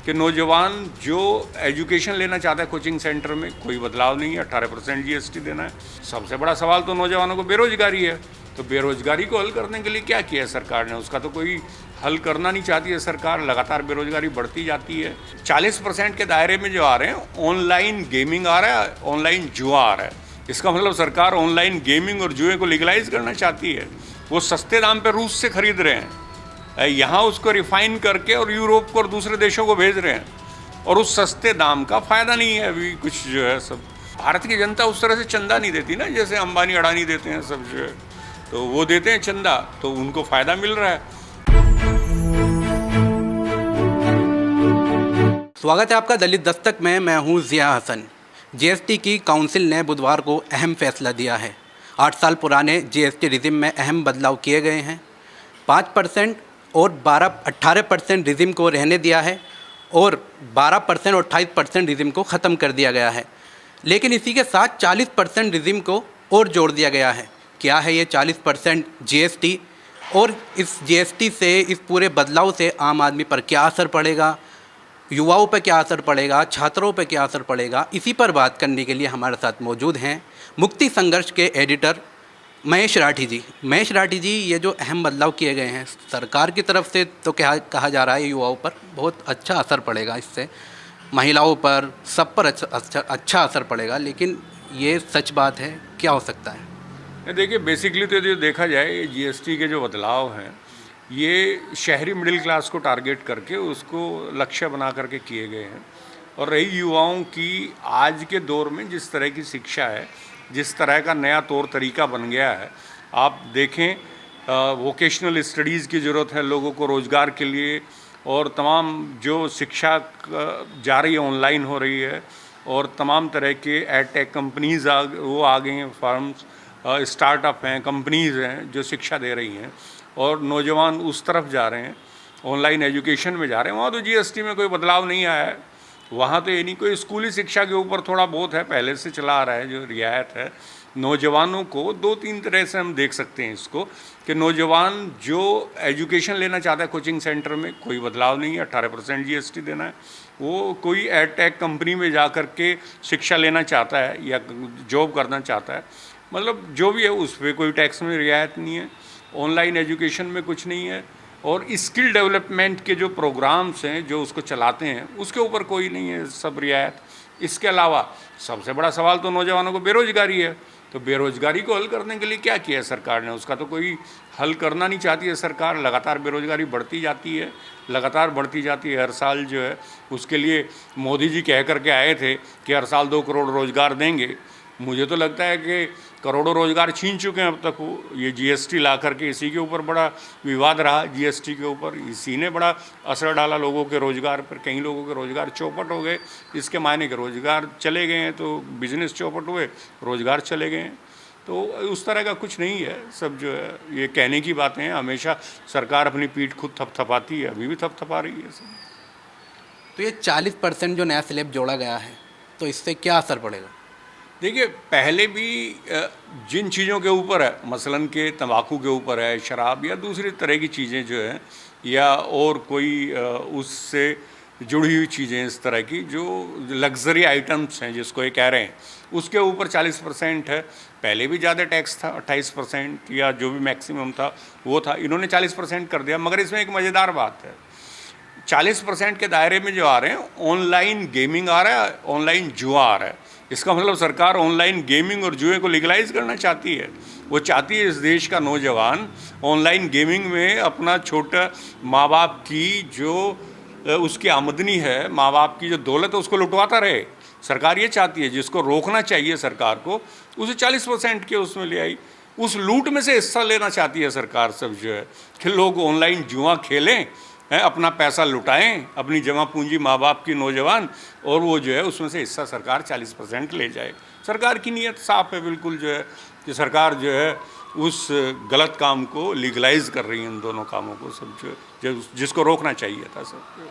कि नौजवान जो एजुकेशन लेना चाहता है कोचिंग सेंटर में, कोई बदलाव नहीं है, 18% जीएसटी देना है। सबसे बड़ा सवाल तो नौजवानों को बेरोजगारी है, तो बेरोजगारी को हल करने के लिए क्या किया है सरकार ने? उसका तो कोई हल करना नहीं चाहती है सरकार, लगातार बेरोजगारी बढ़ती जाती है। 40% के दायरे में जो आ रहे हैं, ऑनलाइन गेमिंग आ रहा है, ऑनलाइन जुआ आ रहा है। इसका मतलब सरकार ऑनलाइन गेमिंग और जुए को लीगलाइज करना चाहती है। वो सस्ते दाम पर रूस से खरीद रहे हैं, यहाँ उसको रिफाइन करके और यूरोप को और दूसरे देशों को भेज रहे हैं, और उस सस्ते दाम का फ़ायदा नहीं है अभी कुछ जो है। सब भारत की जनता उस तरह से चंदा नहीं देती ना, जैसे अंबानी अडानी देते हैं सब जो है, तो वो देते हैं चंदा, तो उनको फ़ायदा मिल रहा है। स्वागत है आपका दलित दस्तक में। मैं हूं ज़िया हसन। जीएसटी की काउंसिल ने बुधवार को अहम फैसला दिया है। 8 साल पुराने जीएसटी रिजिम में अहम बदलाव किए गए हैं। 5% और 18% रिजिम को रहने दिया है और 12% और 28% रिजिम को ख़त्म कर दिया गया है। लेकिन इसी के साथ 40% रिजिम को और जोड़ दिया गया है। क्या है ये 40% जीएसटी, और इस जीएसटी से, इस पूरे बदलाव से आम आदमी पर क्या असर पड़ेगा, युवाओं पर क्या असर पड़ेगा, छात्रों पर क्या असर पड़ेगा, इसी पर बात करने के लिए हमारे साथ मौजूद हैं मुक्ति संघर्ष के एडिटर महेश राठी जी। महेश राठी जी, ये जो अहम बदलाव किए गए हैं सरकार की तरफ से, तो क्या कहा जा रहा है युवाओं पर बहुत अच्छा असर पड़ेगा, इससे महिलाओं पर, सब पर अच्छा असर पड़ेगा, लेकिन ये सच बात है? क्या हो सकता है? देखिए, बेसिकली तो जो देखा जाए, ये जीएसटी के जो बदलाव हैं, ये शहरी मिडिल क्लास को टारगेट करके उसको लक्ष्य बना करके किए गए हैं। और रही युवाओं की, आज के दौर में जिस तरह की शिक्षा है, जिस तरह का नया तौर तरीका बन गया है, आप देखें, वोकेशनल स्टडीज़ की ज़रूरत है लोगों को रोज़गार के लिए, और तमाम जो शिक्षा जा रही है ऑनलाइन हो रही है, और तमाम तरह के एडटेक कंपनीज़ वो आ गई हैं, फर्म्स, स्टार्टअप हैं, कंपनीज़ हैं जो शिक्षा दे रही हैं, और नौजवान उस तरफ जा रहे हैं, ऑनलाइन एजुकेशन में जा रहे हैं। वहाँ तो जीएसटी में कोई बदलाव नहीं आया है। वहाँ तो ये नहीं, कोई स्कूली शिक्षा के ऊपर थोड़ा बहुत है, पहले से चला आ रहा है जो रियायत है। नौजवानों को 2-3 तरह से हम देख सकते हैं इसको, कि नौजवान जो एजुकेशन लेना चाहता है कोचिंग सेंटर में, कोई बदलाव नहीं है, 18% जीएसटी देना है। वो कोई एडटेक कंपनी में जा कर के शिक्षा लेना चाहता है या जॉब करना चाहता है, मतलब जो भी है, उस पर कोई टैक्स में रियायत नहीं है। ऑनलाइन एजुकेशन में कुछ नहीं है, और स्किल डेवलपमेंट के जो प्रोग्राम्स हैं जो उसको चलाते हैं, उसके ऊपर कोई नहीं है सब रियायत। इसके अलावा सबसे बड़ा सवाल तो नौजवानों को बेरोजगारी है, तो बेरोजगारी को हल करने के लिए क्या किया है सरकार ने? उसका तो कोई हल करना नहीं चाहती है सरकार। लगातार बेरोजगारी बढ़ती जाती है, लगातार बढ़ती जाती है हर साल जो है। उसके लिए मोदी जी कह करके आए थे कि हर साल 2 करोड़ रोज़गार देंगे। मुझे तो लगता है कि करोड़ों रोज़गार छीन चुके हैं अब तक वो। ये जीएसटी ला करके इसी के ऊपर बड़ा विवाद रहा, जीएसटी के ऊपर इसी ने बड़ा असर डाला लोगों के रोज़गार पर। कई लोगों के रोज़गार चौपट हो गए, इसके मायने के रोज़गार चले गए हैं, तो बिजनेस चौपट हुए, रोज़गार चले गए हैं। तो उस तरह का कुछ नहीं है, सब जो है ये कहने की बातें हैं। हमेशा सरकार अपनी पीठ खुद थपथपाती है, अभी भी थपथपा रही है सब। तो ये 40% जो नया स्लैब जोड़ा गया है, तो इससे क्या असर पड़ेगा? देखिए, पहले भी जिन चीज़ों के ऊपर है, मसलन के तंबाकू के ऊपर है, शराब या दूसरी तरह की चीज़ें जो हैं, या और कोई उससे जुड़ी हुई चीज़ें इस तरह की जो लग्जरी आइटम्स हैं जिसको ये कह रहे हैं, उसके ऊपर 40% है। पहले भी ज़्यादा टैक्स था, 28% या जो भी मैक्सिमम था वो था। इन्होंने 40% कर दिया। मगर इसमें एक मज़ेदार बात है, 40% के दायरे में जो आ रहे हैं, ऑनलाइन गेमिंग आ रहा है, ऑनलाइन जुआ आ रहा है। इसका मतलब सरकार ऑनलाइन गेमिंग और जुए को लीगलाइज करना चाहती है। वो चाहती है इस देश का नौजवान ऑनलाइन गेमिंग में अपना छोटा माँ बाप की जो उसकी आमदनी है, माँ बाप की जो दौलत है, उसको लुटवाता रहे। सरकार ये चाहती है, जिसको रोकना चाहिए सरकार को, उसे 40% के उसमें ले आई। उस लूट में से हिस्सा लेना चाहती है सरकार सब जो है, कि लोग ऑनलाइन जुआ खेलें, अपना पैसा लुटाएं, अपनी जमा पूंजी माँ बाप की, नौजवान, और वो जो है उसमें से हिस्सा सरकार 40% ले जाए। सरकार की नीयत साफ है बिल्कुल जो है, कि सरकार जो है उस गलत काम को लीगलाइज कर रही है, इन दोनों कामों को सब जो जिसको रोकना चाहिए था सब।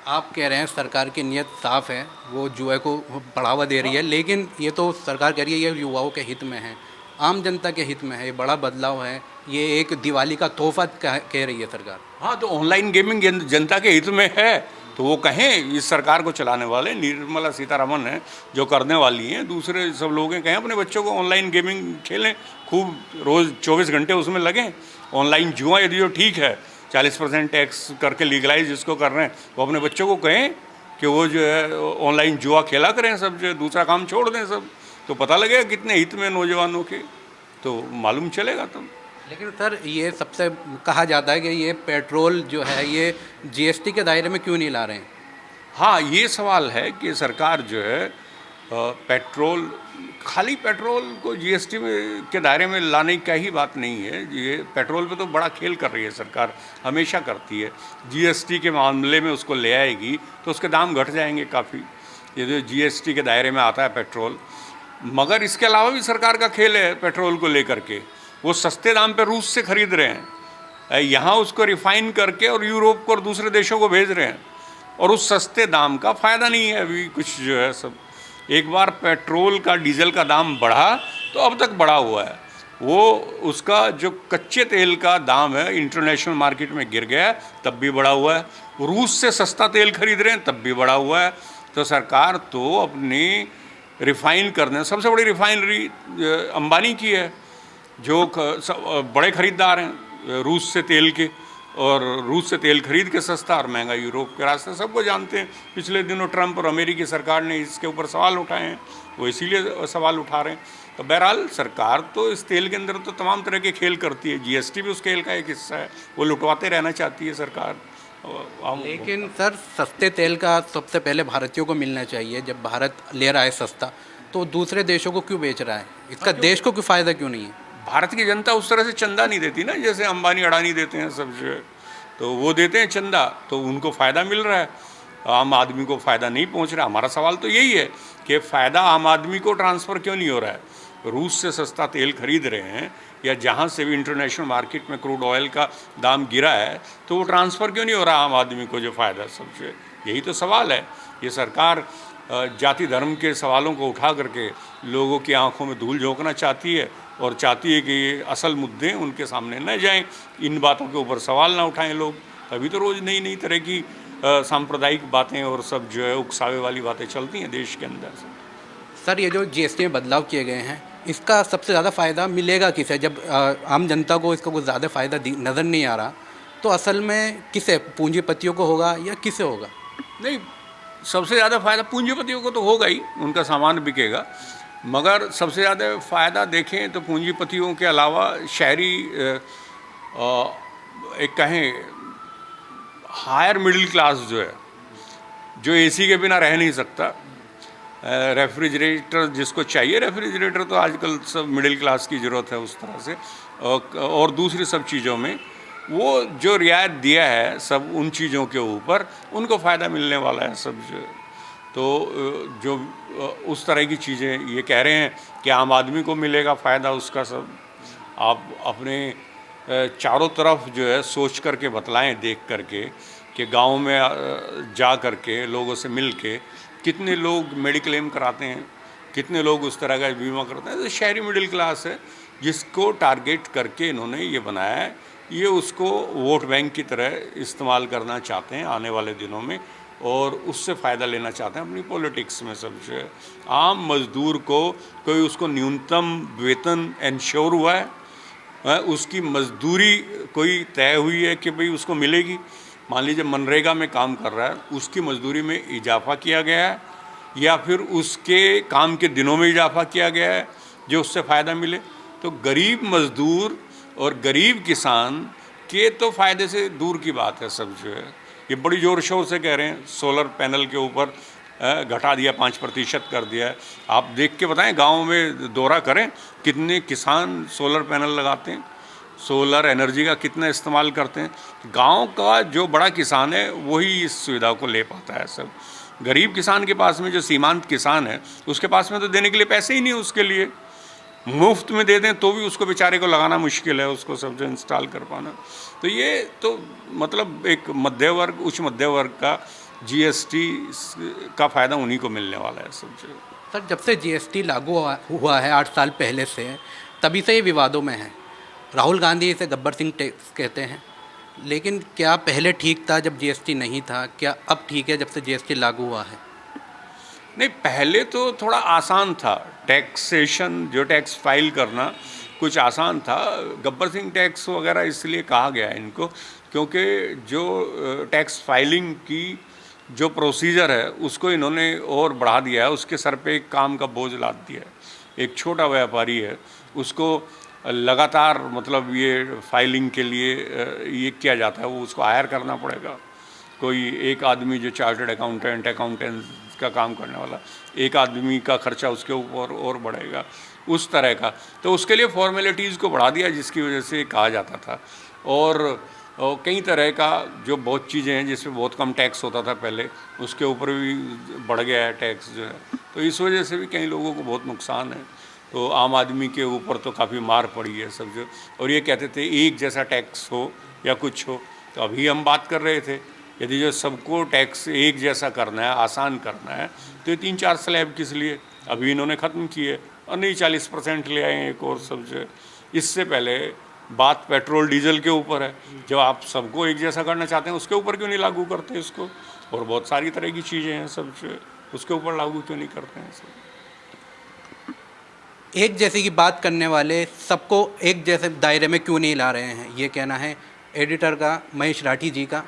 आप कह रहे हैं सरकार की नीयत साफ़ है, वो जुए को बढ़ावा दे रही है, लेकिन ये तो सरकार कह रही है ये युवाओं के हित में है, आम जनता के हित में है, ये बड़ा बदलाव है, ये एक दिवाली का तोहफा कह रही है सरकार। हाँ, तो ऑनलाइन गेमिंग जनता के हित में है, तो वो कहें, इस सरकार को चलाने वाले निर्मला सीतारमण हैं जो करने वाली हैं, दूसरे सब लोग हैं, कहें अपने बच्चों को ऑनलाइन गेमिंग खेलें, खूब रोज़ 24 घंटे उसमें लगें। ऑनलाइन जुआ यदि जो ठीक है 40% टैक्स करके लीगलाइज जिसको कर रहे हैं, वो अपने बच्चों को कहें कि वो जो है ऑनलाइन जुआ खेला करें, सब जो है दूसरा काम छोड़ दें सब, तो पता लगेगा कितने हित में नौजवानों के, तो मालूम चलेगा तब। लेकिन सर ये सबसे कहा जाता है कि ये पेट्रोल जो है ये जीएसटी के दायरे में क्यों नहीं ला रहे हैं? हाँ, ये सवाल है कि सरकार जो है पेट्रोल, खाली पेट्रोल को जीएसटी में के दायरे में लाने का ही बात नहीं है। ये पेट्रोल पे तो बड़ा खेल कर रही है सरकार, हमेशा करती है। जीएसटी के मामले में उसको ले आएगी तो उसके दाम घट जाएंगे काफ़ी, ये जो जीएसटी के दायरे में आता है पेट्रोल। मगर इसके अलावा भी सरकार का खेल है पेट्रोल को लेकर के, वो सस्ते दाम पे रूस से ख़रीद रहे हैं, यहाँ उसको रिफ़ाइन करके और यूरोप को और दूसरे देशों को भेज रहे हैं, और उस सस्ते दाम का फ़ायदा नहीं है अभी कुछ जो है सब। एक बार पेट्रोल का, डीजल का दाम बढ़ा तो अब तक बढ़ा हुआ है, वो उसका जो कच्चे तेल का दाम है इंटरनेशनल मार्केट में गिर गया है तब भी बढ़ा हुआ है, रूस से सस्ता तेल खरीद रहे हैं तब भी बढ़ा हुआ है। तो सरकार तो अपनी रिफ़ाइन करने, सबसे बड़ी रिफ़ाइनरी अंबानी की है, जो बड़े ख़रीदार हैं रूस से तेल के, और रूस से तेल खरीद के सस्ता और महंगा यूरोप के रास्ते सबको जानते हैं। पिछले दिनों ट्रंप और अमेरिकी सरकार ने इसके ऊपर सवाल उठाए हैं, वो इसीलिए सवाल उठा रहे हैं। तो बहरहाल सरकार तो इस तेल के अंदर तो तमाम तरह के खेल करती है, जीएसटी भी उस खेल का एक हिस्सा है, वो लुटवाते रहना चाहती है सरकार। लेकिन सर सस्ते तेल का सबसे पहले भारतीयों को मिलना चाहिए, जब भारत ले रहा है सस्ता तो दूसरे देशों को क्यों बेच रहा है? इसका देश को क्यों फ़ायदा क्यों नहीं है? भारत की जनता उस तरह से चंदा नहीं देती ना, जैसे अंबानी अडानी देते हैं सब जो है, तो वो देते हैं चंदा, तो उनको फ़ायदा मिल रहा है, आम आदमी को फ़ायदा नहीं पहुंच रहा। हमारा सवाल तो यही है कि फ़ायदा आम आदमी को ट्रांसफ़र क्यों नहीं हो रहा है? रूस से सस्ता तेल खरीद रहे हैं या जहाँ से भी इंटरनेशनल मार्केट में क्रूड ऑयल का दाम गिरा है, तो वो ट्रांसफ़र क्यों नहीं हो रहा आम आदमी को जो फ़ायदा सब जो है? यही तो सवाल है। ये सरकार जाति धर्म के सवालों को उठा करके लोगों की आंखों में धूल झोंकना चाहती है, और चाहती है कि ये असल मुद्दे उनके सामने न जाएं, इन बातों के ऊपर सवाल ना उठाएं लोग। अभी तो रोज़ नई नई तरह की सांप्रदायिक बातें और सब जो है उकसावे वाली बातें चलती हैं देश के अंदर से। सर ये जो जीएसटी में बदलाव किए गए हैं, इसका सबसे ज़्यादा फ़ायदा मिलेगा किसे? जब आम जनता को इसका कुछ ज़्यादा फ़ायदा नज़र नहीं आ रहा, तो असल में किसे, पूंजीपतियों को होगा या किसे होगा? नहीं, सबसे ज़्यादा फ़ायदा पूंजीपतियों को तो होगा ही, उनका सामान बिकेगा, मगर सबसे ज़्यादा फ़ायदा देखें तो पूंजीपतियों के अलावा शहरी एक कहें हायर मिडिल क्लास जो है, जो एसी के बिना रह नहीं सकता, रेफ्रिजरेटर जिसको चाहिए, रेफ्रिजरेटर तो आजकल सब मिडिल क्लास की ज़रूरत है उस तरह से, और दूसरी सब चीज़ों में वो जो रियायत दिया है सब उन चीज़ों के ऊपर उनको फ़ायदा मिलने वाला है सब जो। तो जो उस तरह की चीज़ें ये कह रहे हैं कि आम आदमी को मिलेगा फ़ायदा उसका सब, आप अपने चारों तरफ जो है सोच करके बतलाएं, देख करके कि गांव में जा करके लोगों से मिल के कितने लोग मेडिक्लेम क्लेम कराते हैं, कितने लोग उस तरह का बीमा करते हैं। तो शहरी मिडिल क्लास है जिसको टारगेट करके इन्होंने ये बनाया है, ये उसको वोट बैंक की तरह इस्तेमाल करना चाहते हैं आने वाले दिनों में, और उससे फ़ायदा लेना चाहते हैं अपनी पॉलिटिक्स में सब जो है। आम मज़दूर को कोई उसको न्यूनतम वेतन इंश्योर हुआ है, उसकी मजदूरी कोई तय हुई है कि भाई उसको मिलेगी। मान लीजिए मनरेगा में काम कर रहा है, उसकी मजदूरी में इजाफा किया गया है या फिर उसके काम के दिनों में इजाफा किया गया है जो उससे फ़ायदा मिले। तो गरीब मज़दूर और गरीब किसान के तो फ़ायदे से दूर की बात है सब जो है। ये बड़ी ज़ोर शोर से कह रहे हैं सोलर पैनल के ऊपर घटा दिया, 5% कर दिया है। आप देख के बताएं, गांव में दौरा करें, कितने किसान सोलर पैनल लगाते हैं, सोलर एनर्जी का कितना इस्तेमाल करते हैं। गांव का जो बड़ा किसान है वही इस सुविधा को ले पाता है सब। गरीब किसान के पास में, जो सीमांत किसान है, उसके पास में तो देने के लिए पैसे ही नहीं, उसके लिए मुफ्त में दे दें तो भी उसको बेचारे को लगाना मुश्किल है, उसको सब जो इंस्टॉल कर पाना। तो ये तो मतलब एक मध्य वर्ग, उच्च मध्य वर्ग का जीएसटी का फ़ायदा उन्हीं को मिलने वाला है सब जो। सर जब से जीएसटी लागू हुआ है 8 साल पहले से, तभी से ये विवादों में है। राहुल गांधी इसे गब्बर सिंह टैक्स कहते हैं, लेकिन क्या पहले ठीक था जब जीएसटी नहीं था, क्या अब ठीक है जब से जीएसटी लागू हुआ है? नहीं, पहले तो थोड़ा आसान था टैक्सेशन, जो टैक्स फाइल करना कुछ आसान था। गब्बर सिंह टैक्स वगैरह इसलिए कहा गया है इनको क्योंकि जो टैक्स फाइलिंग की जो प्रोसीजर है उसको इन्होंने और बढ़ा दिया है, उसके सर पे एक काम का बोझ लाद दिया है। एक छोटा व्यापारी है, उसको लगातार मतलब ये फाइलिंग के लिए ये किया जाता है, वो उसको हायर करना पड़ेगा। कोई एक आदमी जो चार्टर्ड अकाउंटेंट का काम करने वाला, एक आदमी का खर्चा उसके ऊपर और बढ़ेगा, उस तरह का। तो उसके लिए फॉर्मेलिटीज़ को बढ़ा दिया, जिसकी वजह से कहा जाता था। और कई तरह का जो बहुत चीज़ें हैं जिसमें बहुत कम टैक्स होता था पहले, उसके ऊपर भी बढ़ गया है टैक्स जो है। तो इस वजह से भी कई लोगों को बहुत नुकसान है। तो आम आदमी के ऊपर तो काफ़ी मार पड़ी है सब जो। और ये कहते थे एक जैसा टैक्स हो या कुछ हो, तो अभी हम बात कर रहे थे यदि जो सबको टैक्स एक जैसा करना है, आसान करना है, तो ये 3-4 स्लैब किस लिए? अभी इन्होंने ख़त्म किए और नहीं 40% ले आए एक और सब जो। इससे पहले बात पेट्रोल डीजल के ऊपर है, जब आप सबको एक जैसा करना चाहते हैं उसके ऊपर क्यों नहीं लागू करते इसको? और बहुत सारी तरह की चीज़ें हैं सब जो, उसके ऊपर लागू क्यों नहीं करते हैं सब? एक जैसे की बात करने वाले सबको एक जैसे दायरे में क्यों नहीं ला रहे हैं, ये कहना है एडिटर का, महेश राठी जी का।